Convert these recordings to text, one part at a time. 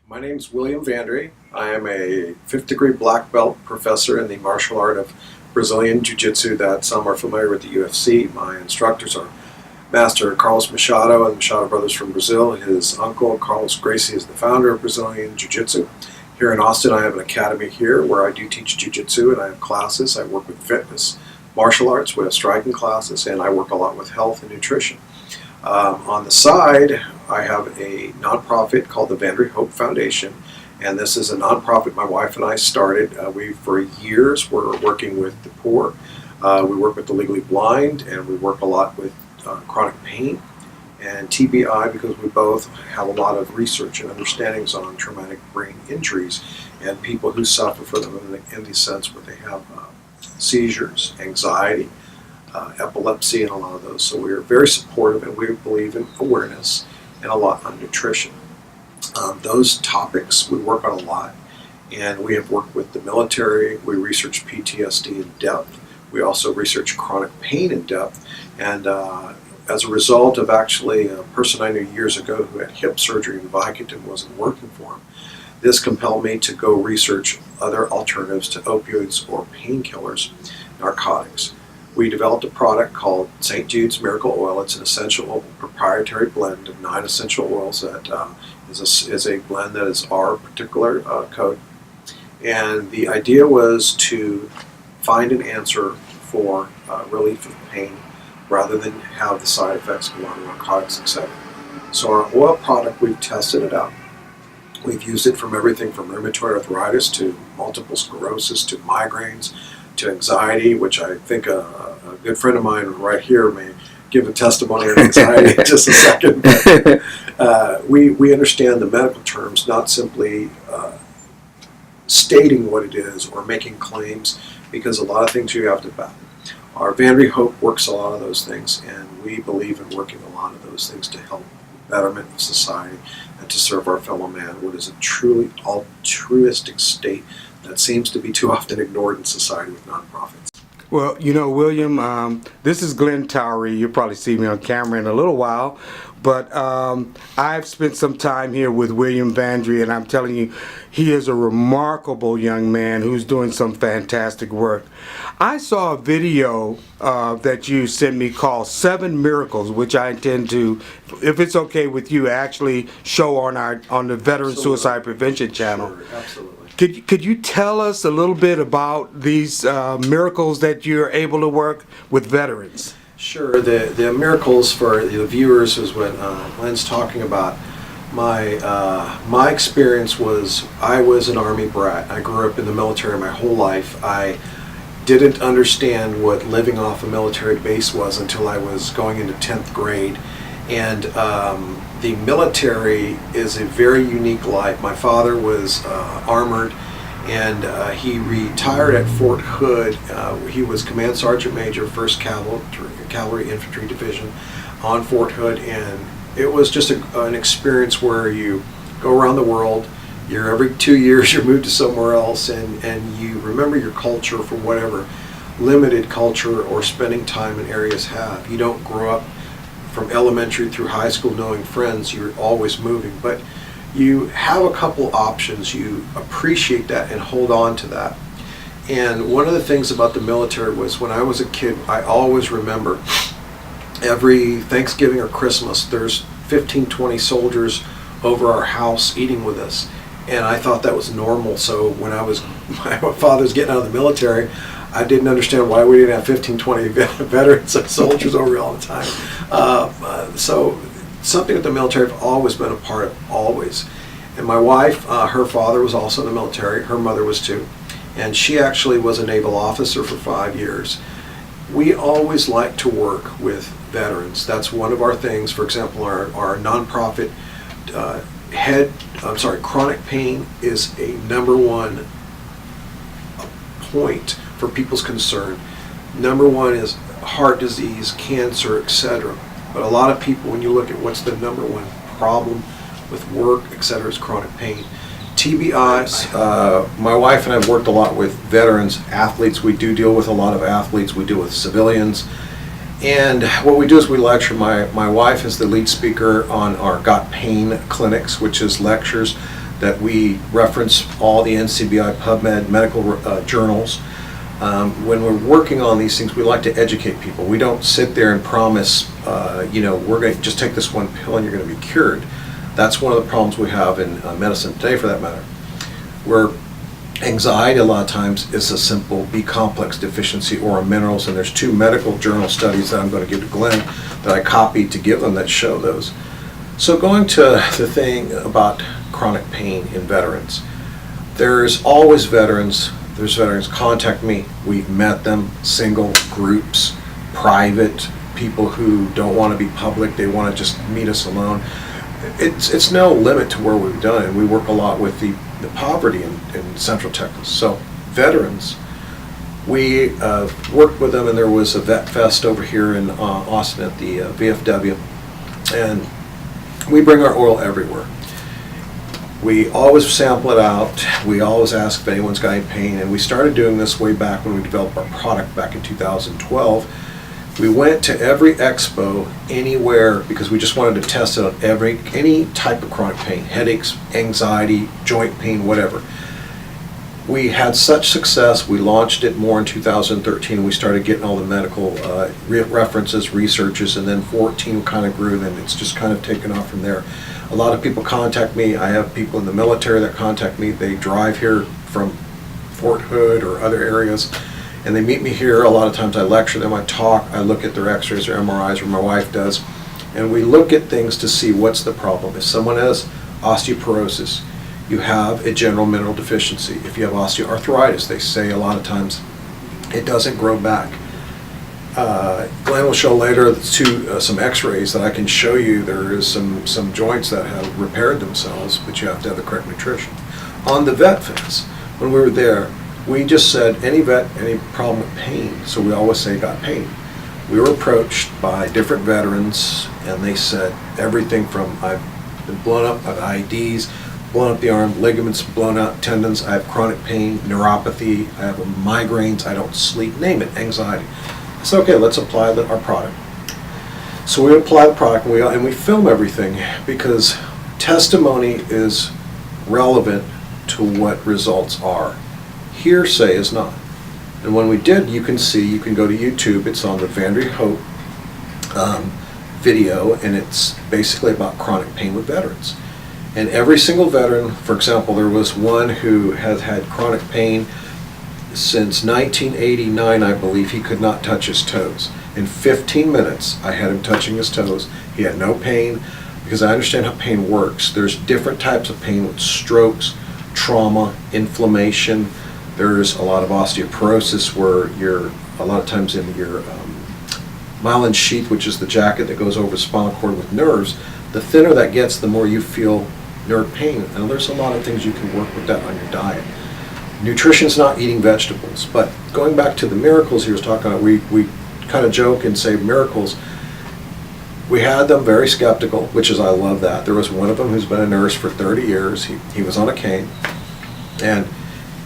My name is William Vandry. I am a 5th degree black belt professor in the martial art of Brazilian Jui Jitsu that some are familiar with the UFC. My instructors are Master Carlos Machado and the Machado brothers from Brazil. His uncle, Carlos Gracie, is the founder of Brazilian Jui Jitsu. Here in Austin, I have an academy here where I do teach Jui Jitsu and I have classes. I work with fitness, martial arts, we have striking classes, and I work a lot with health and nutrition. On the side, I have a nonprofit called the VANDRY Foundation, and this is a nonprofit my wife and I started. We, for years, were working with the poor. We work with the legally blind, and we work a lot with chronic pain and TBI because we both have a lot of research and understandings on traumatic brain injuries and people who suffer from them in the sense where they have seizures, anxiety, epilepsy, and a lot of those. So we are very supportive, and we believe in awareness and a lot on nutrition. Those topics we work on a lot, and we have worked with the military. We research PTSD in depth. We also research chronic pain in depth, and as a result of actually a person I knew years ago who had hip surgery and Vicodin wasn't working for him, this compelled me to go research other alternatives to opioids or painkillers, narcotics. We developed a product called St. Judes Miracle Oil. It's an essential proprietary blend of 9 essential oils that is a blend that is our particular code. And the idea was to find an answer for relief of pain rather than have the side effects of a lot of narcotics, etc. So our oil product, we've tested it out. We've used it from everything from rheumatoid arthritis to multiple sclerosis to migraines to anxiety, which I think a good friend of mine right here may give a testimony on anxiety in just a second. But, we understand the medical terms, not simply stating what it is or making claims, because a lot of things you have to back. Our Vandry Hope works a lot of those things, and we believe in working a lot of those things to help betterment of society and to serve our fellow man, what is a truly altruistic state that seems to be too often ignored in society with nonprofits. Well, you know, William, this is Glenn Towery. You'll probably see me on camera in a little while, but I've spent some time here with William Vandry, and I'm telling you, he is a remarkable young man who's doing some fantastic work. I saw a video that you sent me called 7 Miracles, which I intend to, if it's okay with you, actually show on the Veteran Suicide Prevention channel. Sure, absolutely. Could you tell us a little bit about these miracles that you're able to work with veterans? Sure. The miracles for the viewers is what Glenn's talking about. My experience was I was an Army brat. I grew up in the military my whole life. I didn't understand what living off a military base was until I was going into 10th grade. And the military is a very unique life. My father was armored, and he retired at Fort Hood. He was Command Sergeant Major, 1st Cavalry Infantry Division on Fort Hood, and it was just an experience where you go around the world. You're every 2 years you're moved to somewhere else, and you remember your culture for whatever limited culture or spending time in areas have. You don't grow up from elementary through high school knowing friends. You're always moving, but you have a couple options. You appreciate that and hold on to that. And one of the things about the military was when I was a kid, I always remember every Thanksgiving or Christmas there's 15-20 soldiers over our house eating with us, and I thought that was normal. So when my father was getting out of the military, I didn't understand why we didn't have 15-20 veterans and soldiers over all the time. So something that the military have always been a part of, always. And my wife, her father was also in the military, her mother was too, and she actually was a naval officer for 5 years. We always like to work with veterans. That's one of our things. For example, our nonprofit chronic pain is a #1 point for people's concern. #1 is heart disease, cancer, etc. But a lot of people, when you look at what's the #1 problem with work, etc., is chronic pain. TBIs, my wife and I have worked a lot with veterans, athletes. We do deal with a lot of athletes. We deal with civilians. And what we do is we lecture. My wife is the lead speaker on our Got Pain clinics, which is lectures that we reference all the NCBI PubMed medical journals. When we're working on these things, we like to educate people. We don't sit there and promise, we're going to just take this one pill and you're going to be cured. That's one of the problems we have in medicine today, for that matter. Where anxiety a lot of times is a simple B complex deficiency or a minerals, and there's 2 medical journal studies that I'm going to give to Glenn that I copied to give them that show those. So going to the thing about chronic pain in veterans, there's always veterans. There's veterans contact me. We've met them, single, groups, private, people who don't want to be public. They want to just meet us alone. It's no limit to where we've done it. We work a lot with the poverty in Central Texas. So veterans, we worked with them, and there was a vet fest over here in Austin at the VFW, and we bring our oil everywhere. We always sample it out. We always ask if anyone's got any pain, and we started doing this way back when we developed our product back in 2012. We went to every expo anywhere because we just wanted to test it on any type of chronic pain, headaches, anxiety, joint pain, whatever. We had such success, we launched it more in 2013. We started getting all the medical references, researches, and then 14 kind of grew, and it's just kind of taken off from there. A lot of people contact me. I have people in the military that contact me. They drive here from Fort Hood or other areas, and they meet me here. A lot of times I lecture them, I talk, I look at their x-rays or MRIs, or my wife does, and we look at things to see what's the problem. If someone has osteoporosis, you have a general mineral deficiency. If you have osteoarthritis, they say a lot of times it doesn't grow back. Glenn will show later some x-rays that I can show you. There is some joints that have repaired themselves, but you have to have the correct nutrition. On the vet fence, when we were there, we just said, any vet, any problem with pain, so we always say got pain. We were approached by different veterans, and they said everything from, I've been blown up, I have IEDs, blown up the arm, ligaments blown out, tendons, I have chronic pain, neuropathy, I have migraines, I don't sleep, name it, anxiety. I said, okay, let's apply our product. So we apply the product, and we film everything, because testimony is relevant to what results are. Hearsay is not. And when we did, you can go to YouTube, it's on the Vandry Hope video, and it's basically about chronic pain with veterans. And every single veteran, for example, there was one who has had chronic pain since 1989, I believe. He could not touch his toes. In 15 minutes, I had him touching his toes. He had no pain, because I understand how pain works. There's different types of pain with strokes, trauma, inflammation. There's a lot of osteoporosis where you're a lot of times in your myelin sheath, which is the jacket that goes over the spinal cord with nerves. The thinner that gets, the more you feel nerve pain. And there's a lot of things you can work with that on your diet. Nutrition's not eating vegetables, but going back to the miracles he was talking about, we kind of joke and say miracles. We had them very skeptical, which is, I love that. There was one of them who's been a nurse for 30 years. He was on a cane, and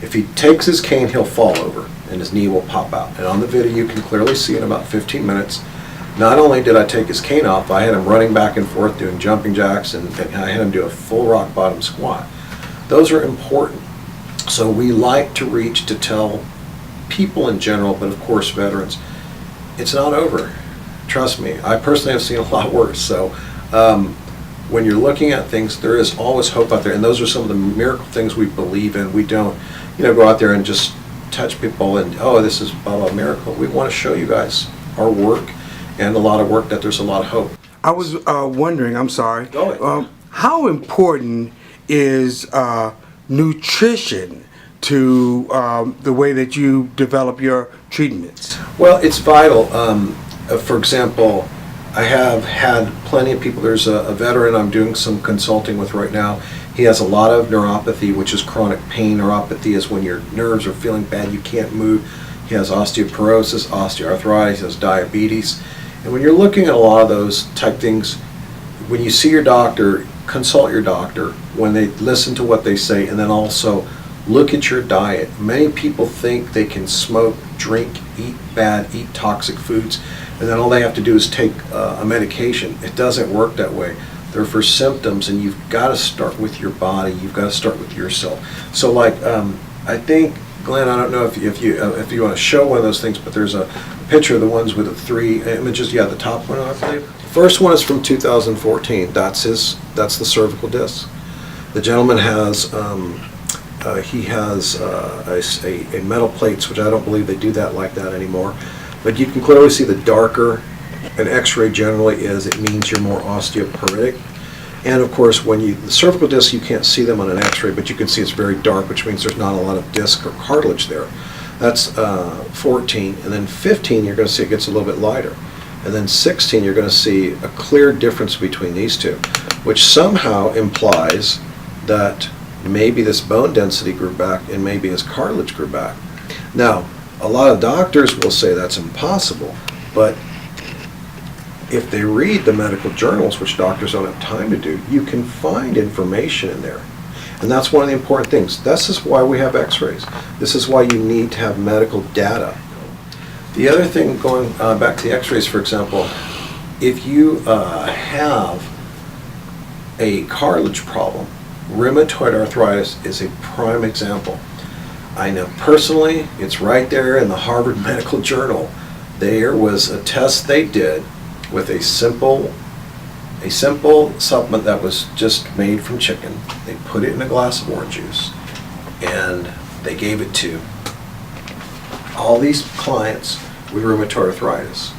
if he takes his cane, he'll fall over and his knee will pop out. And on the video, you can clearly see in about 15 minutes, not only did I take his cane off, I had him running back and forth doing jumping jacks, and I had him do a full rock bottom squat. Those are important. So we like to reach to tell people in general, but of course veterans, it's not over. Trust me, I personally have seen a lot worse. So when you're looking at things, there is always hope out there, and those are some of the miracle things we believe in. We don't, go out there and just touch people and, oh, this is blah, blah, miracle. We want to show you guys our work, and a lot of work, that there's a lot of hope. I was wondering, I'm sorry, Go ahead. how important is nutrition to the way that you develop your treatments? Well, it's vital. For example, I have had plenty of people. There's a veteran I'm doing some consulting with right now. He has a lot of neuropathy, which is chronic pain. Neuropathy is when your nerves are feeling bad, you can't move. He has osteoporosis, osteoarthritis, he has diabetes. And when you're looking at a lot of those type things, when you see your doctor, consult your doctor when they listen to what they say, and then also look at your diet. Many people think they can smoke, drink, eat bad, eat toxic foods, and then all they have to do is take a medication. It doesn't work that way. They're for symptoms, and you've got to start with your body. You've got to start with yourself. So, like, I think, Glenn, I don't know if you want to show one of those things, but there's a picture of the ones with the 3 images. Yeah, the top one, I believe. The first one is from 2014. That's the cervical disc. The gentleman has a metal plates, which I don't believe they do that like that anymore. But you can clearly see the darker an X-ray generally is, it means you're more osteoporotic. And of course, the cervical disc, you can't see them on an X-ray, but you can see it's very dark, which means there's not a lot of disc or cartilage there. That's 14, and then 15, you're going to see it gets a little bit lighter. And then 16, you're going to see a clear difference between these two, which somehow implies that maybe this bone density grew back and maybe his cartilage grew back. Now, a lot of doctors will say that's impossible, but if they read the medical journals, which doctors don't have time to do, you can find information in there. And that's one of the important things. This is why we have x-rays. This is why you need to have medical data. The other thing, going back to the x-rays, for example, if you have a cartilage problem, rheumatoid arthritis is a prime example. I know personally, it's right there in the Harvard Medical Journal. There was a test they did with a simple supplement that was just made from chicken. They put it in a glass of orange juice, and they gave it to all these clients with rheumatoid arthritis.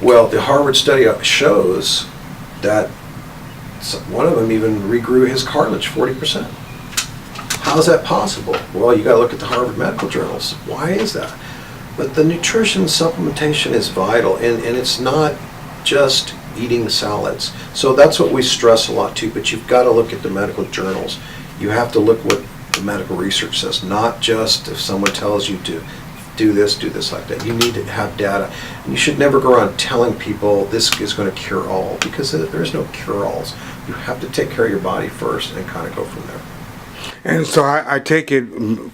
Well, the Harvard study shows that one of them even regrew his cartilage 40%. How is that possible? Well, you got to look at the Harvard Medical Journals. Why is that? But the nutrition supplementation is vital, and it's not just eating salads. So that's what we stress a lot too, but you've got to look at the medical journals. You have to look what the medical research says, not just if someone tells you to do this like that. You need to have data. And you should never go around telling people this is going to cure all, because there's no cure-alls. You have to take care of your body first and kind of go from there. And so I take it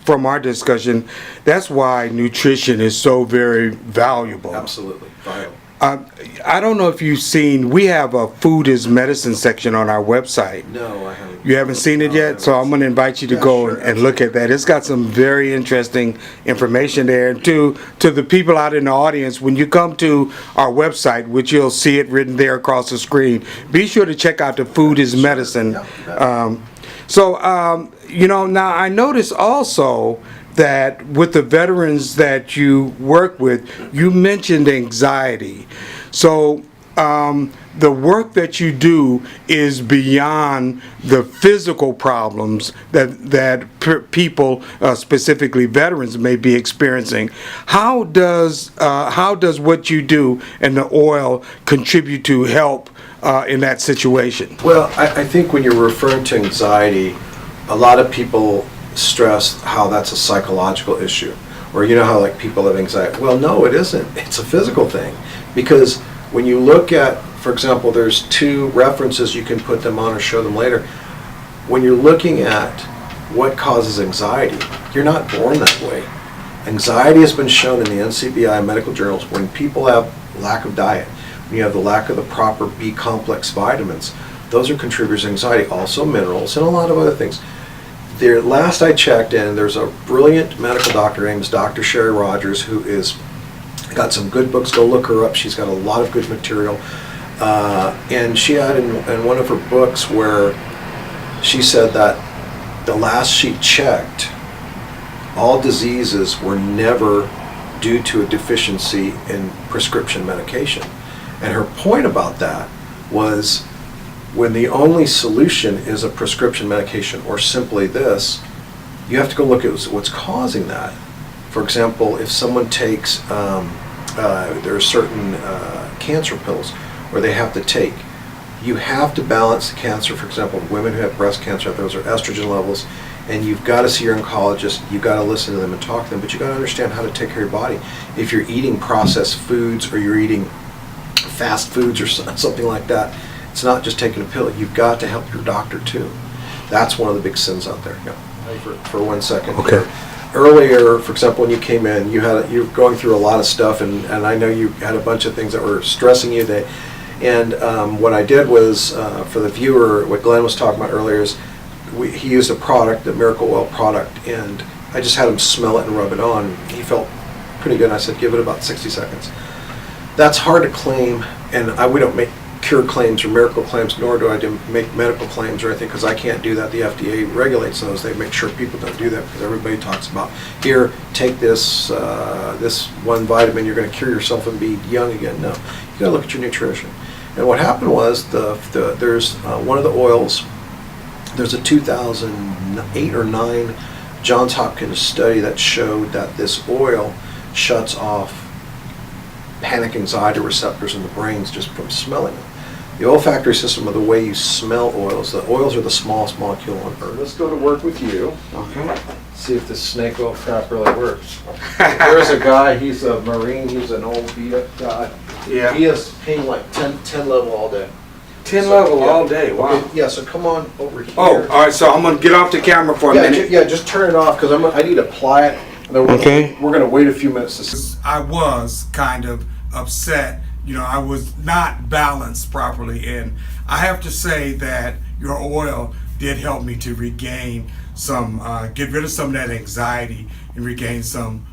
from our discussion, that's why nutrition is so very valuable. Absolutely, vital. I don't know if you've seen, we have a food is medicine section on our website. No, I haven't. You haven't seen it yet? So I'm going to invite you to go sure, and look at that. It's got some very interesting information there. And to the people out in the audience, when you come to our website, which you'll see it written there across the screen, be sure to check out the food is medicine. Now I notice also that with the veterans that you work with, you mentioned anxiety. So the work that you do is beyond the physical problems that people, specifically veterans, may be experiencing. How does what you do and the oil contribute to help in that situation? Well, I think when you're referring to anxiety, a lot of people stress how that's a psychological issue, or you know how like people have anxiety. Well, no, it isn't. It's a physical thing, because when you look at, for example, there's 2 references, you can put them on or show them later. When you're looking at what causes anxiety, you're not born that way. Anxiety has been shown in the NCBI medical journals when people have lack of diet, when you have the lack of the proper B complex vitamins, those are contributors to anxiety, also minerals and a lot of other things. There, last I checked in, there's a brilliant medical doctor named Dr. Sherry Rogers, who is got some good books. Go look her up. She's got a lot of good material. And she had in one of her books where she said that the last she checked, all diseases were never due to a deficiency in prescription medication. And her point about that was, when the only solution is a prescription medication or simply this, you have to go look at what's causing that. For example, if someone takes, there are certain cancer pills where they have to take, you have to balance the cancer. For example, women who have breast cancer, those are estrogen levels, and you've got to see your oncologist, you've got to listen to them and talk to them, but you've got to understand how to take care of your body. If you're eating processed foods or you're eating fast foods or something like that, it's not just taking a pill. You've got to help your doctor too. That's one of the big sins out there. Yeah. For 1 second. Okay. Earlier, for example, when you came in, you're going through a lot of stuff, and I know you had a bunch of things that were stressing you. And what I did was, for the viewer, what Glenn was talking about earlier is, he used a product, the Miracle Oil product, and I just had him smell it and rub it on. He felt pretty good. I said, give it about 60 seconds. That's hard to claim, and we don't make cure claims or miracle claims, nor do I make medical claims or anything, because I can't do that. The FDA regulates those. They make sure people don't do that, because everybody talks about, here, take this this one vitamin, you're going to cure yourself and be young again. No, you got to look at your nutrition. And what happened was, there's one of the oils. There's a 2008 or 9 Johns Hopkins study that showed that this oil shuts off panic anxiety receptors in the brains just from smelling it. The olfactory system, of the way you smell oils, the oils are the smallest molecule on earth. Let's go to work with you. Okay. See if this snake oil crap really works. There's a guy, he's a Marine, he's an old beat up guy. Yeah. He is paying like 10 level all day. 10 level all day, wow. Okay, yeah, so come on over here. Oh, all right, so I'm going to get off the camera for a minute. Yeah, just turn it off, because I need to apply it. And then we're going to wait a few minutes to see. I was kind of upset. You know, I was not balanced properly, and I have to say that your oil did help me to regain some, get rid of some of that anxiety and regain some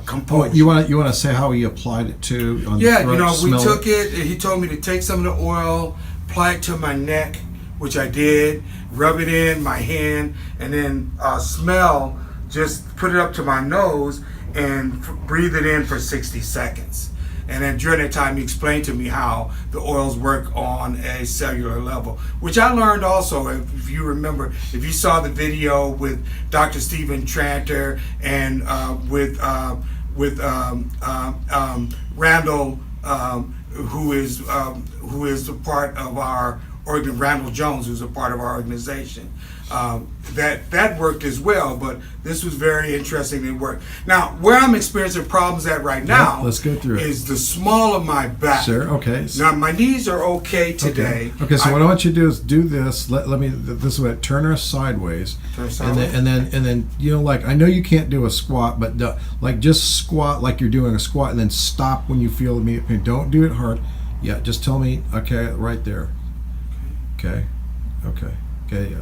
composure. You want to say how he applied it to? On Yeah, the throat, you know, we smell took it. He told me to take some of the oil, apply it to my neck, which I did, rub it in my hand, and then smell, just put it up to my nose and breathe it in for 60 seconds. And then during that time, he explained to me how the oils work on a cellular level, which I learned also. If you remember, if you saw the video with Dr. Stephen Tranter and with Randall, who is a part of our Randall Jones, who's a part of our organization. That worked as well, but this was very interesting. It worked. Now, where I'm experiencing problems at right now, let's go through it. Is the small of my back. Sure. Okay. Now my knees are okay today. Okay. So what I want you to do is do this. Let me. This way. Turn her sideways. Turn sideways. And then you know, like, I know you can't do a squat, but like, just squat like you're doing a squat, and then stop when you feel immediate pain. Don't do it hard. Yeah. Just tell me. Okay. Right there. Okay. Okay. Okay. Yeah.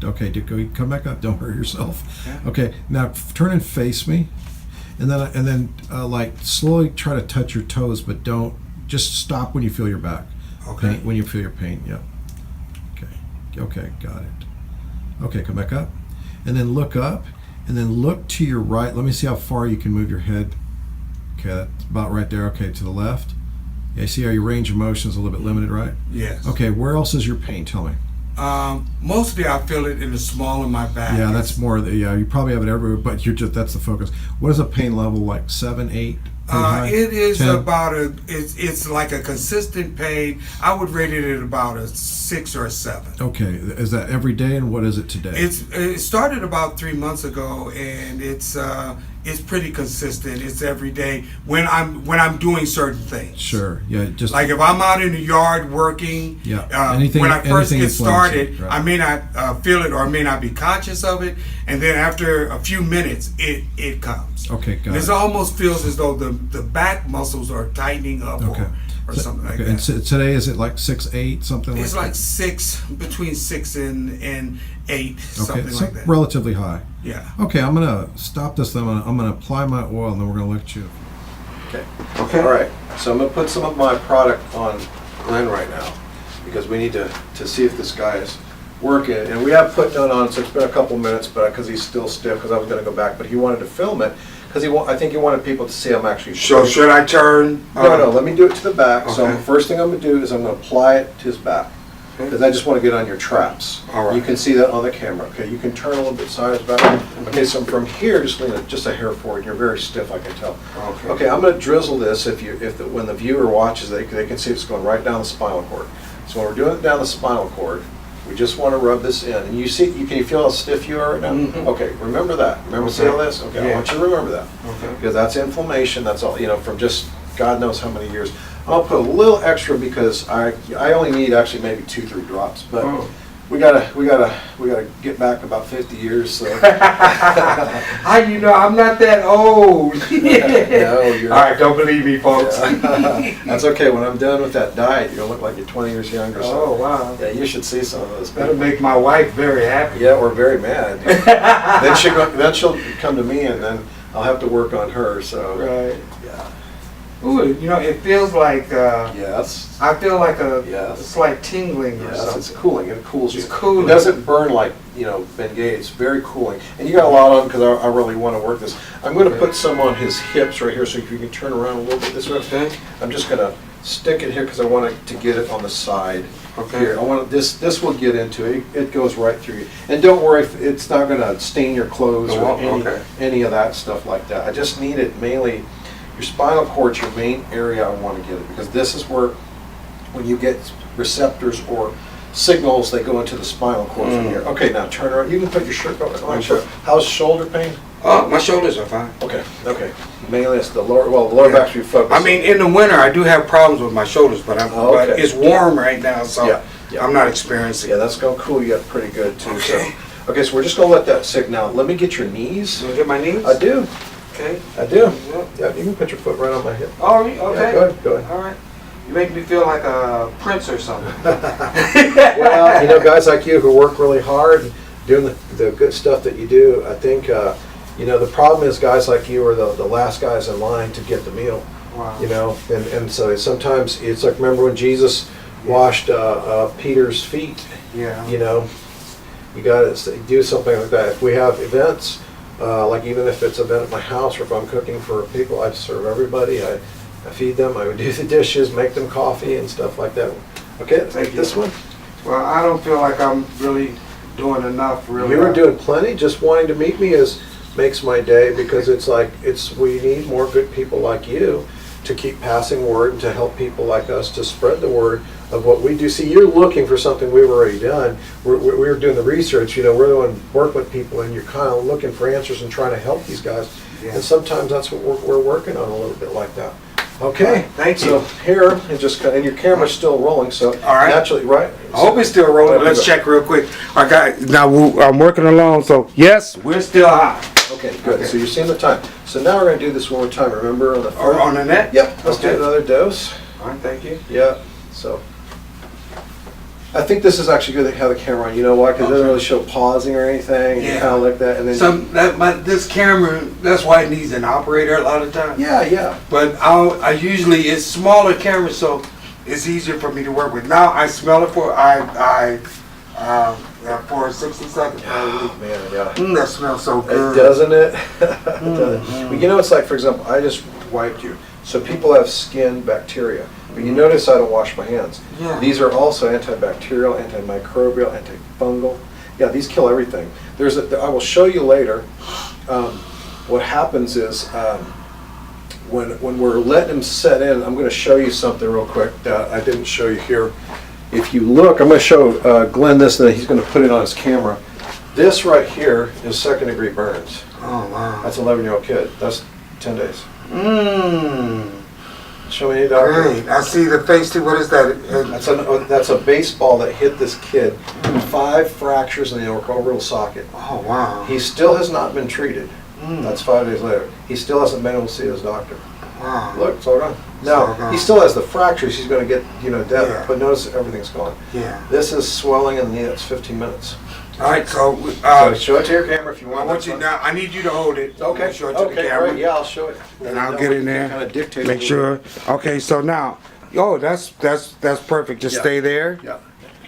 Okay, go come back up. Don't hurt yourself. Yeah. Okay, now turn and face me, and then like slowly try to touch your toes, but don't just stop when you feel your back. Okay. When you feel your pain. Yep. Okay, got it. Okay, come back up, and then look up, and then look to your right. Let me see how far you can move your head. Okay, that's about right there. Okay, to the left. Yeah, see how your range of motion is a little bit limited, right? Yes. Okay, where else is your pain? Tell me. Mostly I feel it in the small of my back. Yeah, that's more. You probably have it everywhere, but that's the focus. What is a pain level like? 7, 8? It is 10? about it's like a consistent pain. I would rate it at about a 6 or a 7. Okay, is that every day, and what is it today? It started about 3 months ago, and it's pretty consistent. It's every day when I'm doing certain things. Sure. Yeah. Just like if I'm out in the yard working. Yeah. When I first get started, right. I may not feel it or I may not be conscious of it, and then after a few minutes, it comes. Okay. Got it almost feels as though the back muscles are tightening up. Okay. Or something like that. And today, is it like 6, 8, something like that? It's like 6, between 6 and 8, something like that. Relatively high. Yeah. Okay, I'm gonna stop this. Then I'm gonna apply my oil, and then we're gonna look at you. Okay. All right. So I'm going to put some of my product on Glenn right now, because we need to see if this guy is working. And we have put none on, so it's been a couple minutes, but because he's still stiff, because I was going to go back, but he wanted to film it because I think he wanted people to see I'm actually. So should I turn? No. Let me do it to the back. Okay. So the first thing I'm going to do is I'm going to apply it to his back, because I just want to get on your traps. All right. You can see that on the camera. Okay, you can turn a little bit sideways back. Okay, so from here, just lean it just a hair forward. You're very stiff, I can tell. Okay. Okay, I'm going to drizzle this. When the viewer watches, they can see it's going right down the spinal cord. So when we're doing it down the spinal cord, we just want to rub this in. And can you feel how stiff you are right now? Mm-hmm. Okay, remember that. See all this? Okay, Yeah. I want you to remember that. Okay. Because that's inflammation. That's all, from just God knows how many years. I'll put a little extra because I only need actually maybe 2-3 drops. But we gotta get back about 50 years. So. How you know I'm not that old? No, you're. All right, don't believe me, folks. Yeah. That's okay. When I'm done with that diet, you'll look like you're 20 years younger. So. Oh wow. Yeah, you should see some of those. That'll make my wife very happy. Yeah, or very mad. then she'll come to me, and then I'll have to work on her. So. Right. Yeah. Ooh, you know, it feels like. Yes. I feel like a Yes. slight tingling or Yes, something. it's cooling. It cools you. It's cooling. It doesn't burn like, Bengay. It's very cooling. And you got a lot on because I really want to work this. I'm going to put some on his hips right here, so if you can turn around a little bit this way. Okay. I'm just going to stick it here because I want to get it on the side. Okay. Here, I want this will get into it. It goes right through you. And don't worry, if it's not going to stain your clothes or any of that stuff like that. I just need it mainly. Your spinal cord's your main area I want to get it, because this is where, when you get receptors or signals, they go into the spinal cord from here. Okay, now turn around. You can put your shirt on. How's shoulder pain? My shoulders are fine. Okay. Mainly it's the lower back's your focus. I mean, in the winter, I do have problems with my shoulders, but but it's warm right now, so I'm not experiencing it. Yeah, that's going to cool you up pretty good, too. Okay. So we're just going to let that sit now. Let me get your knees. You want to get my knees? I do. Okay. I do. Yeah, you can put your foot right on my hip. Oh, okay. Yeah, go ahead. All right. You make me feel like a prince or something. Well, guys like you who work really hard, doing the good stuff that you do, I think, the problem is guys like you are the last guys in line to get the meal. Wow. And so sometimes it's like, remember when Jesus washed Peter's feet? Yeah. You got to do something like that. If we have events, like even if it's an event at my house, or if I'm cooking for people, I serve everybody. I feed them. I would do the dishes, make them coffee and stuff like that. Okay, take this one. Well, I don't feel like I'm really doing enough. Really, You were doing plenty. Just wanting to meet me makes my day, because we need more good people like you to keep passing word and to help people like us to spread the word of what we do. See, you're looking for something we've already done. We're doing the research. We're doing work with people, and you're kind of looking for answers and trying to help these guys. Yeah. And sometimes that's what we're working on, a little bit like that. Okay, thank you. So here, and your camera's still rolling, so all right. Naturally, right? I hope it's still rolling. Let's check real quick. All right, now I'm working along, so yes, we're still high. Okay, good. Okay. So you're seeing the time. So now we're going to do this one more time. Remember on the front? On the net? Yep. Let's do another dose. All right, thank you. Yeah. So I think this is actually good to have the camera on. You know why? Because it doesn't really show pausing or anything. Yeah. Kind of like that. And then this camera, that's why it needs an operator a lot of times. Yeah. But I usually, it's smaller camera, so it's easier for me to work with. Now I smell it for 60 seconds. Oh, man, yeah. That smells so good. Doesn't it? But it's like, for example, I just wiped you. So people have skin bacteria. But you notice I don't wash my hands. Yeah. These are also antibacterial, antimicrobial, antifungal. Yeah, these kill everything. I will show you later. What happens is when we're letting them set in, I'm going to show you something real quick that I didn't show you here. If you look, I'm going to show Glenn this, and then he's going to put it on his camera. This right here is second-degree burns. Oh, wow. That's an 11-year-old kid. That's 10 days. Show me, doctor. Great. I see the face too. What is that? That's a baseball that hit this kid. 5 fractures in the orbital socket. Oh, wow. He still has not been treated. That's 5 days later. He still hasn't been able to see his doctor. Wow. Look, it's all gone. Now, he still has the fractures. He's going to get, depth, Yeah. but notice everything's gone. Yeah. This is swelling in the knee. That's 15 minutes. All right, so show it to your camera if you want. I need you to hold it. Okay. Show it to the camera. Great. Yeah, I'll show it. And I'll get in there. Kind of dictate. Make sure. Okay, so now, that's perfect. Just stay there. Yeah.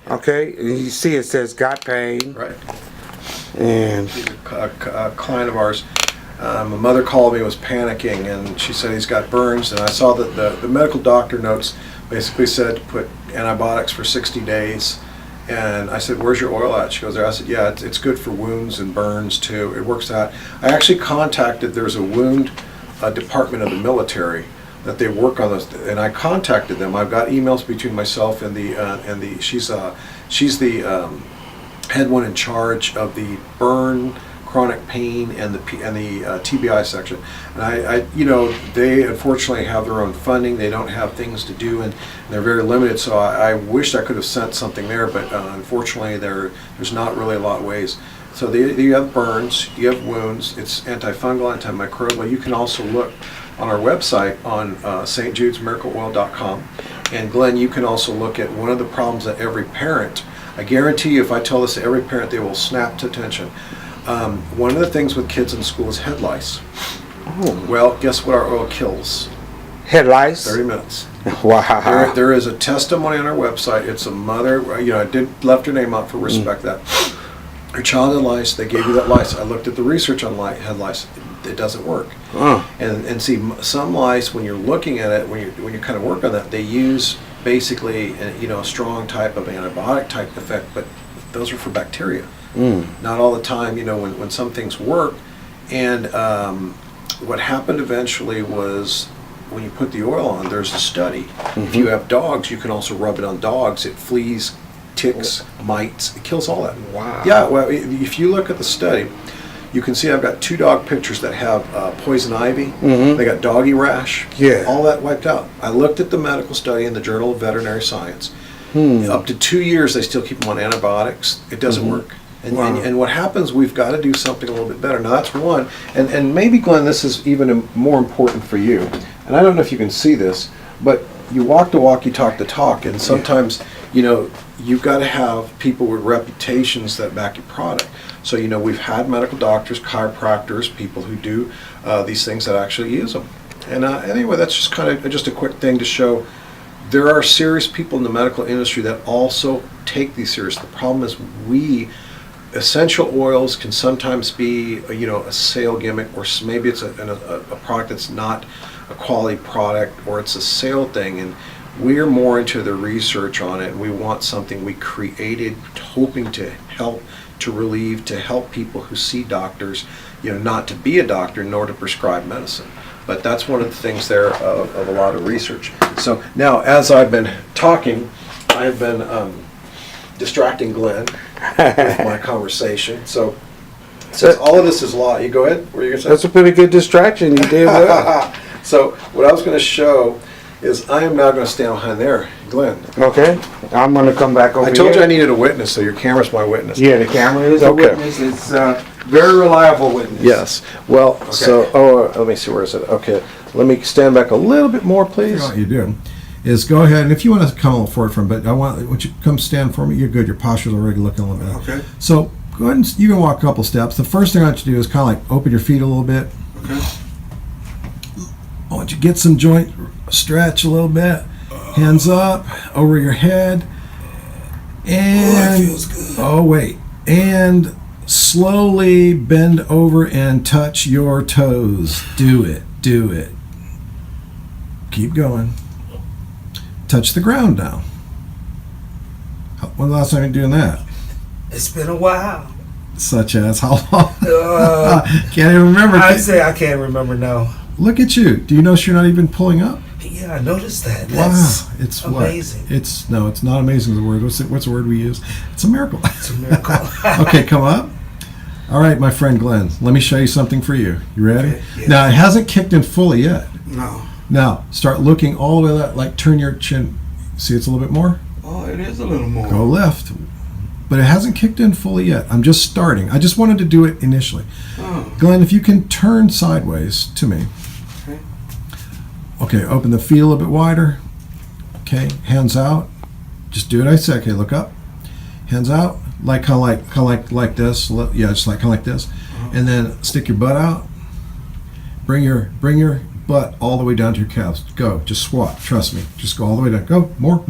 Okay, and you see it says got pain. Right. And a client of ours, a mother called me, was panicking, and she said he's got burns, and I saw that the medical doctor notes basically said to put antibiotics for 60 days. And I said, where's your oil at? She goes there. I said, yeah, it's good for wounds and burns too. It works out. I actually contacted, there's a wound department of the military that they work on those, and I contacted them. I've got emails between myself and she's the head one in charge of the burn chronic pain and the TBI section. And they unfortunately have their own funding. They don't have things to do, and they're very limited. So I wished I could have sent something there, but unfortunately there's not really a lot of ways. So you have burns, you have wounds. It's antifungal, antimicrobial. You can also look on our website on stjudesmiracleoil.com. And Glenn, you can also look at one of the problems that every parent, I guarantee you if I tell this to every parent, they will snap to attention. One of the things with kids in school is head lice. Oh. Well, guess what our oil kills? Head lice? 30 minutes. Wow. There is a testimony on our website. It's a mother, I left her name out for respect that. Her child had lice, they gave you that lice. I looked at the research on head lice. It doesn't work. And see, some lice, when you're looking at it, when you kind of work on that, they use basically a strong type of antibiotic type effect, but those are for bacteria. Not all the time, when some things work. And what happened eventually was when you put the oil on, there's a study. If you have dogs, you can also rub it on dogs. It flees, ticks, mites, it kills all that. Wow. Yeah, well, if you look at the study, you can see I've got 2 dog pictures that have poison ivy. They got doggy rash. Yeah. All that wiped out. I looked at the medical study in the Journal of Veterinary Science. Up to 2 years, they still keep them on antibiotics. It doesn't work. And what happens, we've got to do something a little bit better. Now, that's one. And maybe, Glenn, this is even more important for you. And I don't know if you can see this, but you walk the walk, you talk the talk. And sometimes, you've got to have people with reputations that back your product. So, we've had medical doctors, chiropractors, people who do these things that actually use them. And anyway, that's just kind of just a quick thing to show there are serious people in the medical industry that also take these serious. The problem is essential oils can sometimes be, a sale gimmick, or maybe it's a product that's not a quality product, or it's a sale thing. And we're more into the research on it. We want something we created hoping to help, to relieve, to help people who see doctors, not to be a doctor nor to prescribe medicine. But that's one of the things there of a lot of research. So now, as I've been talking, I've been distracting Glenn with my conversation. So since all of this is law, you go ahead. What are you going to say? That's a pretty good distraction. You did well. So what I was going to show is I am now going to stand behind there, Glenn. Okay. I'm going to come back over here. I told you I needed a witness, so your camera's my witness. Yeah, the camera is a witness. It's a very reliable witness. Yes. Well, Okay. So, let me see, where is it? Okay. Let me stand back a little bit more, please. What you do is go ahead, and if you want to come a little forward from, but I want you to come stand for me. You're good. Your posture's already looking a little bit. Okay. So go ahead and you can walk a couple steps. The first thing I want you to do is kind of like open your feet a little bit. Okay. I want you to get some joint stretch a little bit. Hands up over your head. And that feels good. Oh wait. And slowly bend over and touch your toes. Do it. Do it. Keep going. Touch the ground now. When the last time you doing that? It's been a while. Such as how long? Can't even remember. I'd say I can't remember now. Look at you. Do you notice you're not even pulling up? Yeah, I noticed that. Wow, That's it's amazing. What? It's not amazing. Is the word. What's the word we use? It's a miracle. It's a miracle. Okay, come up. All right, my friend Glenn. Let me show you something for you. You ready? Okay, yeah. Now it hasn't kicked in fully yet. No. Now start looking all the way left. Like turn your chin. See, it's a little bit more. Oh, it is a little more. Go left. But it hasn't kicked in fully yet. I'm just starting. I just wanted to do it initially. Oh. Glenn, if you can turn sideways to me. Okay. Okay, open the feet a little bit wider. Okay, hands out. Just do what I say. Okay, look up. Hands out, like kind of like this. Yeah, just like kind of like this. And then stick your butt out. Bring your butt all the way down to your calves. Go. Just squat. Trust me. Just go all the way down. Go. More.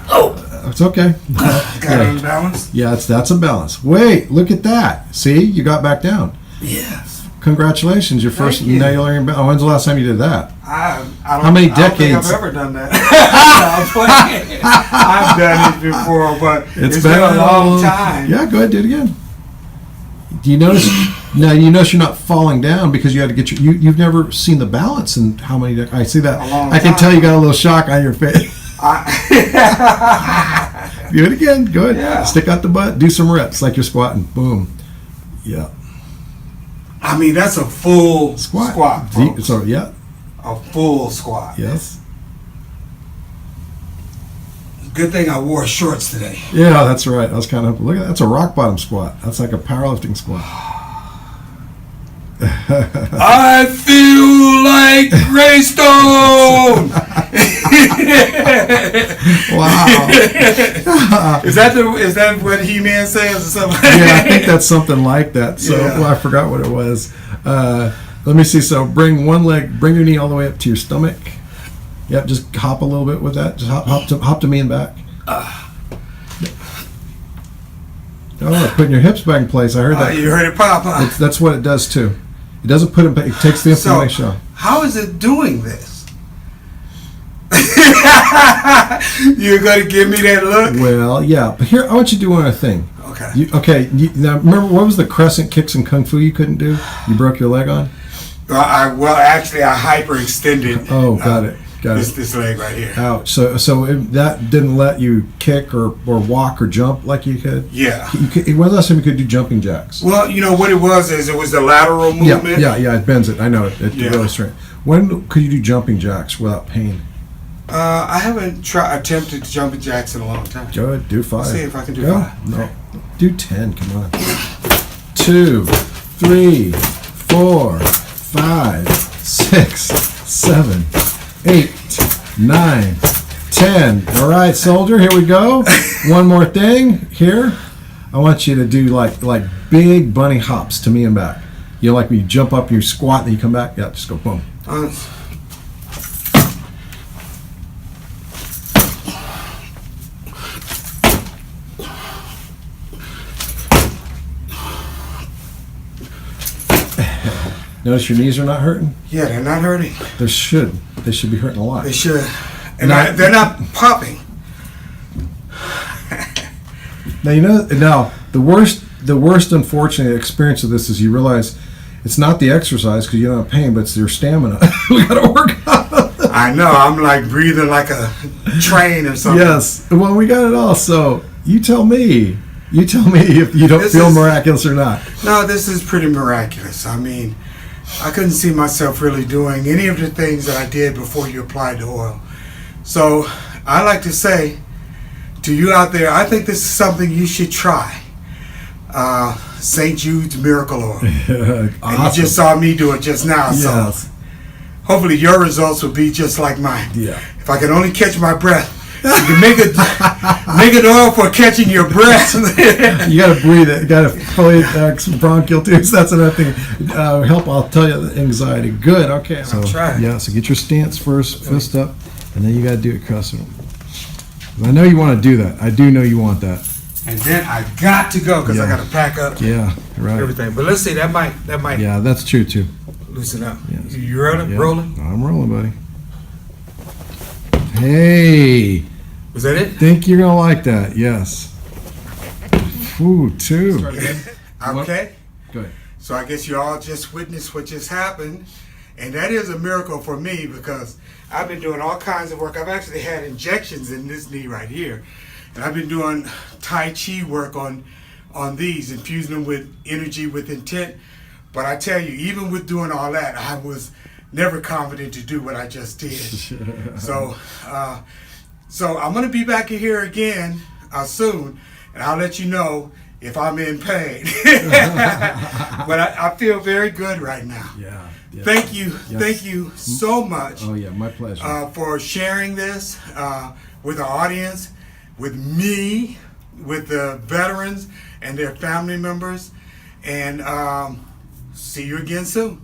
Oh. It's okay. Got Yeah. it balanced? Yeah, that's a balance. Wait, look at that. See, you got back down. Yes. Congratulations, your first. Thank you. Now you're learning. When's the last time you did that? I don't, How many I don't think decades? I've ever done that. I'm playing. I've done it before, but it's been a long time. Yeah, go ahead, do it again. Do you notice? Now you notice you're not falling down because you had to get you've never seen the balance and how many. I see that. A long I can time. tell you got a little shock on your face. Do it again. Go ahead. Yeah. Stick out the butt. Do some reps like you're squatting. Boom. Yeah. I mean, that's a full squat. Folks. So yeah, A full squat. yes. Good thing I wore shorts today. Yeah, that's right. I was kind of look at that's a rock bottom squat. That's like a powerlifting squat. I feel like Greystone. Wow. Is that what He-Man says or something? Yeah, I think that's something like that. So Yeah. well, I forgot what it was. Let me see. So bring bring your knee all the way up to your stomach. Yep, just hop a little bit with that. Just hop to me and back. Oh, putting your hips back in place. I heard that. You heard it pop, huh? That's what it does too. It doesn't put it back. It takes the inflammation off. How is it doing this? You're going to give me that look? Well, yeah, but here I want you to do one other thing. Okay. Now remember what was the crescent kicks in Kung Fu you couldn't do? You broke your leg on? Actually, I hyperextended. Oh, got it. This leg right here. Ouch. So that didn't let you kick or walk or jump like you could? Yeah. When was the last time you could do jumping jacks? Well, you know what it was the lateral movement. Yeah, it bends it. I know it. It Yeah. really straight. When could you do jumping jacks without pain? I haven't attempted jumping jacks in a long time. Good. Do 5. Let's see if I can do Go. 5. No. Do 10. Come on. 2, 3, 4, 5, 6, 7, 8, 9, 10. All right, soldier, here we go. One more thing here. I want you to do like big bunny hops to me and back. You know, like when you jump up, you squat, and then you come back. Yeah, just go boom. Notice your knees are not hurting? Yeah, they're not hurting. They should be hurting a lot. They should. And Now- they're not popping. Now the worst unfortunate experience of this is you realize it's not the exercise because you don't have pain, but it's your stamina. We got to work on it. I know. I'm like breathing like a train or something. Yes. Well, we got it all. So you tell me. You tell me if you don't This feel is- miraculous or not. No, this is pretty miraculous. I mean, I couldn't see myself really doing any of the things that I did before you applied the oil. So I like to say to you out there, I think this is something you should try. St. Jude's Miracle Oil. Awesome. And you just saw me do it just now. Yes. So hopefully your results will be just like mine. Yeah. If I can only catch my breath. You can make an oil for catching your breath. You got to breathe it. You got to fully some bronchial tubes. That's another thing. Help. I'll tell you the anxiety. Good. Okay. So, try. Yeah. So get your stance first, fist up, and then you got to do it crossing. I know you want to do that. I do know you want that. And then I got to go because I Yeah. got to pack up Yeah. Right. everything. But let's see, that might Yeah, that's true too. loosen up. Yes. You rolling? Yeah. Rolling? I'm rolling, buddy. Hey, Was that it? think you're gonna like that? Yes. Ooh, 2. Okay. Good. So I guess you all just witnessed what just happened. And that is a miracle for me because I've been doing all kinds of work. I've actually had injections in this knee right here. And I've been doing Tai Chi work on these, infusing them with energy, with intent. But I tell you, even with doing all that, I was never confident to do what I just did. So I'm going to be back here again soon, and I'll let you know if I'm in pain. But I feel very good right now. Yeah. Thank you. Yes. Thank you so much Oh yeah, my pleasure. for sharing this with the audience, with me, with the veterans and their family members. And see you again soon.